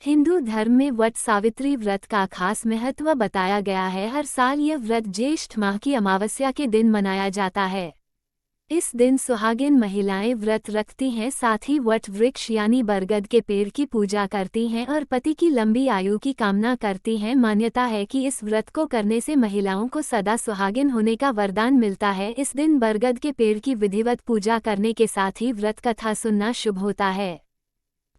हिंदू धर्म में वट सावित्री व्रत का खास महत्व बताया गया है। हर साल यह व्रत ज्येष्ठ माह की अमावस्या के दिन मनाया जाता है। इस दिन सुहागिन महिलाएं व्रत रखती हैं, साथ ही वट वृक्ष यानी बरगद के पेड़ की पूजा करती हैं और पति की लंबी आयु की कामना करती हैं। मान्यता है कि इस व्रत को करने से महिलाओं को सदा सुहागिन होने का वरदान मिलता है। इस दिन बरगद के पेड़ की विधिवत पूजा करने के साथ ही व्रत कथा सुनना शुभ होता है।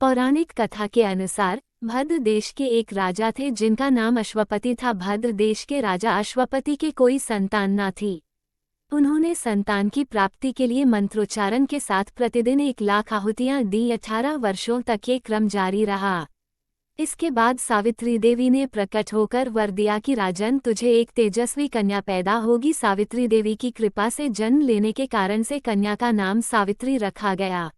पौराणिक कथा के अनुसार भद्र देश के एक राजा थे जिनका नाम अश्वपति था। भद्र देश के राजा अश्वपति के कोई संतान न थी। उन्होंने संतान की प्राप्ति के लिए मंत्रोच्चारण के साथ प्रतिदिन 1,00,000 आहुतियां दी। 18 वर्षों तक ये क्रम जारी रहा। इसके बाद सावित्री देवी ने प्रकट होकर वर दिया कि राजन, तुझे एक तेजस्वी कन्या पैदा होगी। सावित्री देवी की कृपा से जन्म लेने के कारण से कन्या का नाम सावित्री रखा गया।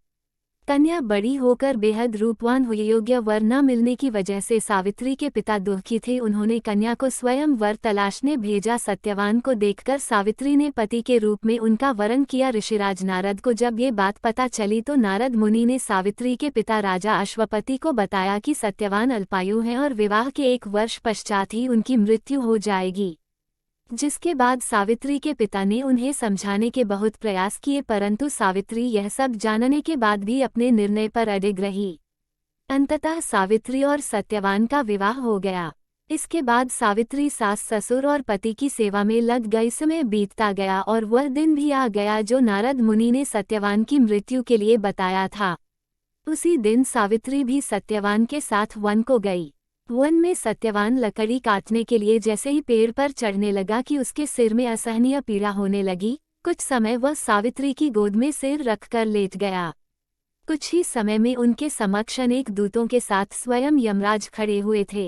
कन्या बड़ी होकर बेहद रूपवान हुई। योग्य वर न मिलने की वजह से सावित्री के पिता दुखी थे। उन्होंने कन्या को स्वयं वर तलाशने भेजा। सत्यवान को देखकर सावित्री ने पति के रूप में उनका वरण किया। ऋषिराज नारद को जब ये बात पता चली तो नारद मुनि ने सावित्री के पिता राजा अश्वपति को बताया कि सत्यवान अल्पायु हैं और विवाह के 1 वर्ष पश्चात ही उनकी मृत्यु हो जाएगी। जिसके बाद सावित्री के पिता ने उन्हें समझाने के बहुत प्रयास किए, परंतु सावित्री यह सब जानने के बाद भी अपने निर्णय पर अडिग रही। अंततः सावित्री और सत्यवान का विवाह हो गया। इसके बाद सावित्री सास ससुर और पति की सेवा में लग गई। समय बीतता गया और वह दिन भी आ गया जो नारद मुनि ने सत्यवान की मृत्यु के लिए बताया था। उसी दिन सावित्री भी सत्यवान के साथ वन को गई। वन में सत्यवान लकड़ी काटने के लिए जैसे ही पेड़ पर चढ़ने लगा कि उसके सिर में असहनीय पीड़ा होने लगी। कुछ समय वह सावित्री की गोद में सिर रखकर लेट गया। कुछ ही समय में उनके समक्ष अनेक दूतों के साथ स्वयं यमराज खड़े हुए थे।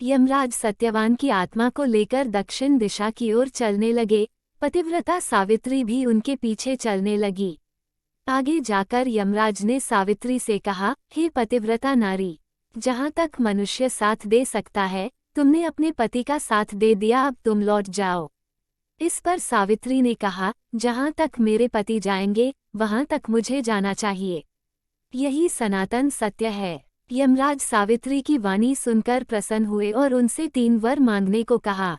यमराज सत्यवान की आत्मा को लेकर दक्षिण दिशा की ओर चलने लगे। पतिव्रता सावित्री भी उनके पीछे चलने लगी। आगे जाकर यमराज ने सावित्री से कहा, हे पतिव्रता नारी, जहाँ तक मनुष्य साथ दे सकता है, तुमने अपने पति का साथ दे दिया, अब तुम लौट जाओ। इस पर सावित्री ने कहा, जहाँ तक मेरे पति जाएंगे वहाँ तक मुझे जाना चाहिए। यही सनातन सत्य है। यमराज सावित्री की वाणी सुनकर प्रसन्न हुए और उनसे 3 वर मांगने को कहा।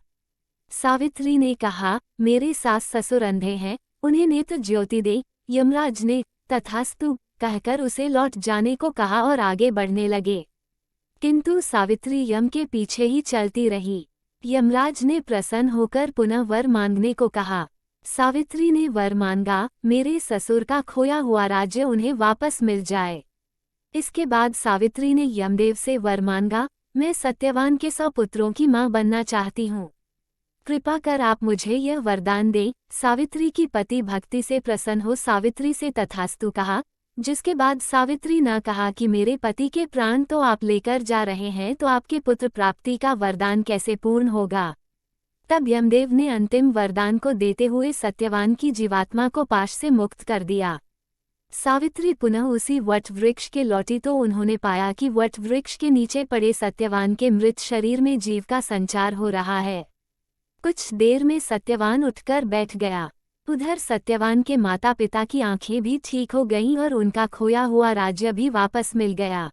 सावित्री ने कहा, मेरे सास ससुर अंधे हैं, उन्हें नेत्र ज्योति दे। यमराज ने तथास्तु कहकर उसे लौट जाने को कहा और आगे बढ़ने लगे, किंतु सावित्री यम के पीछे ही चलती रही। यमराज ने प्रसन्न होकर पुनः वर मांगने को कहा। सावित्री ने वर मांगा, मेरे ससुर का खोया हुआ राज्य उन्हें वापस मिल जाए। इसके बाद सावित्री ने यमदेव से वर मांगा, मैं सत्यवान के 100 पुत्रों की मां बनना चाहती हूँ, कृपा कर आप मुझे यह वरदान दें। सावित्री की पति भक्ति से प्रसन्न हो सावित्री से तथास्तु कहा। जिसके बाद सावित्री ने कहा कि मेरे पति के प्राण तो आप लेकर जा रहे हैं, तो आपके पुत्र प्राप्ति का वरदान कैसे पूर्ण होगा। तब यमदेव ने अंतिम वरदान को देते हुए सत्यवान की जीवात्मा को पाश से मुक्त कर दिया। सावित्री पुनः उसी वट वृक्ष के लौटी तो उन्होंने पाया कि वट वृक्ष के नीचे पड़े सत्यवान के मृत शरीर में जीव का संचार हो रहा है। कुछ देर में सत्यवान उठकर बैठ गया। उधर सत्यवान के माता पिता की आंखें भी ठीक हो गईं और उनका खोया हुआ राज्य भी वापस मिल गया।